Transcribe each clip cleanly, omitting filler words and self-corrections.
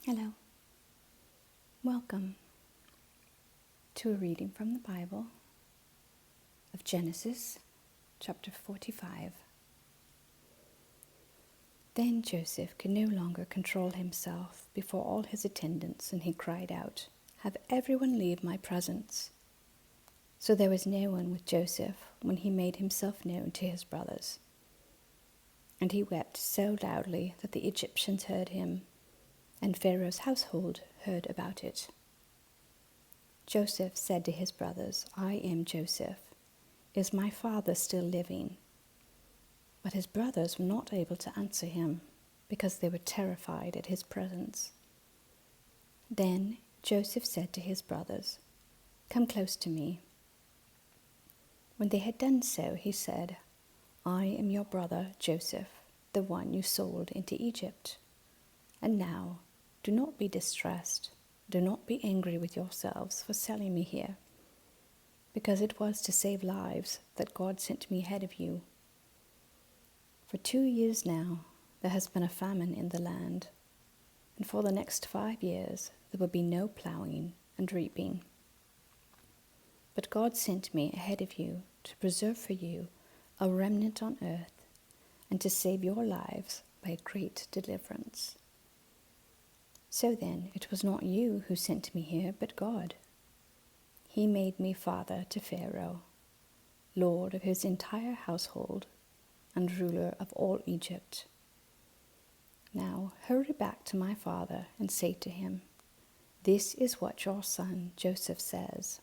Hello. Welcome to a reading from the Bible of Genesis chapter 45. Then Joseph could no longer control himself before all his attendants, and he cried out, "Have everyone leave my presence." So there was no one with Joseph when he made himself known to his brothers. And he wept so loudly that the Egyptians heard him, and Pharaoh's household heard about it. Joseph said to his brothers, "I am Joseph. Is my father still living?" But his brothers were not able to answer him, because they were terrified at his presence. Then Joseph said to his brothers, "Come close to me." When they had done so, he said, "I am your brother Joseph, the one you sold into Egypt. And now, do not be distressed, do not be angry with yourselves for selling me here, because it was to save lives that God sent me ahead of you. For 2 years now, there has been a famine in the land, and for the next 5 years there will be no plowing and reaping. But God sent me ahead of you to preserve for you a remnant on earth and to save your lives by a great deliverance. So then, it was not you who sent me here, but God. He made me father to Pharaoh, lord of his entire household and ruler of all Egypt. Now hurry back to my father and say to him, 'This is what your son Joseph says.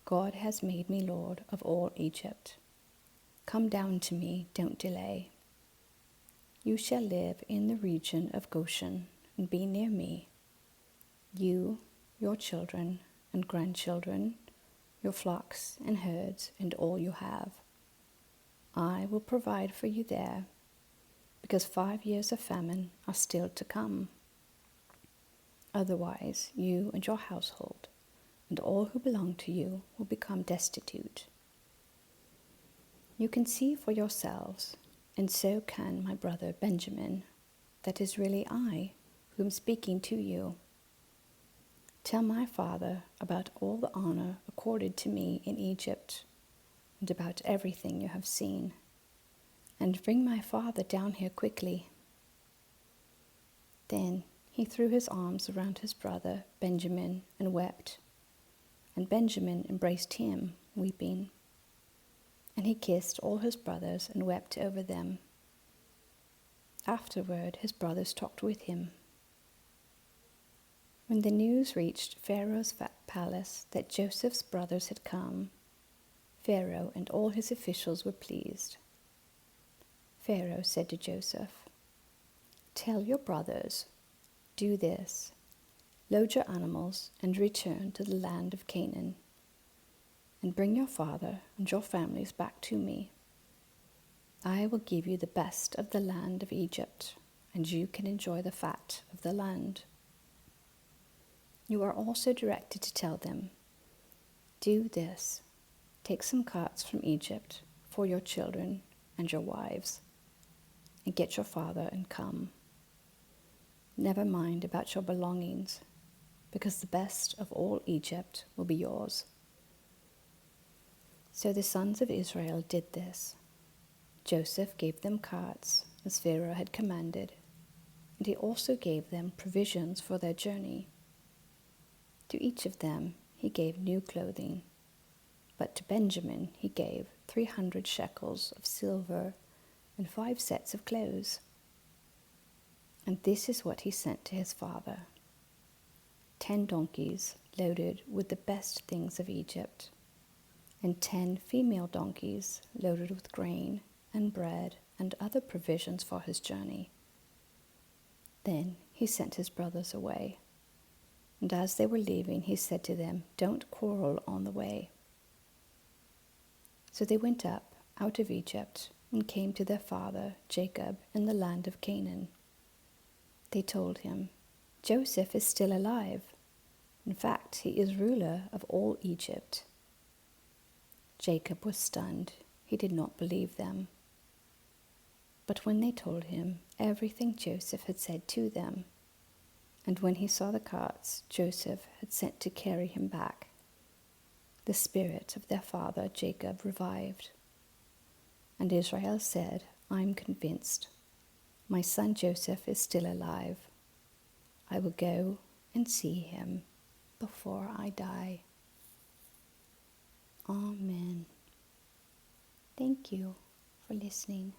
God has made me lord of all Egypt. Come down to me, don't delay. You shall live in the region of Goshen and be near me, you, your children and grandchildren, your flocks and herds, and all you have. I will provide for you there, because 5 years of famine are still to come. Otherwise, you and your household and all who belong to you will become destitute. You can see for yourselves, and so can my brother Benjamin, that is really I who am speaking to you. Tell my father about all the honor accorded to me in Egypt, and about everything you have seen, and bring my father down here quickly." Then he threw his arms around his brother Benjamin and wept, and Benjamin embraced him, weeping. And he kissed all his brothers and wept over them. Afterward his brothers talked with him. When the news reached Pharaoh's palace that Joseph's brothers had come, Pharaoh and all his officials were pleased. Pharaoh said to Joseph, "Tell your brothers, do this, load your animals and return to the land of Canaan, and bring your father and your families back to me. I will give you the best of the land of Egypt, and you can enjoy the fat of the land." You are also directed to tell them, "Do this, take some carts from Egypt for your children and your wives, and get your father and come. Never mind about your belongings, because the best of all Egypt will be yours." So the sons of Israel did this. Joseph gave them carts, as Pharaoh had commanded, and he also gave them provisions for their journey. To each of them he gave new clothing, but to Benjamin he gave 300 shekels of silver and 5 sets of clothes. And this is what he sent to his father: 10 donkeys loaded with the best things of Egypt, and 10 female donkeys loaded with grain and bread and other provisions for his journey. Then he sent his brothers away. And as they were leaving, he said to them, "Don't quarrel on the way." So they went up out of Egypt and came to their father Jacob in the land of Canaan. They told him, "Joseph is still alive. In fact, he is ruler of all Egypt." Jacob was stunned. He did not believe them. But when they told him everything Joseph had said to them, And when he saw the carts Joseph had sent to carry him back, the spirit of their father Jacob revived. And Israel said, I'm convinced. My son Joseph is still alive. I will go and see him before I die. Amen. Thank you for listening.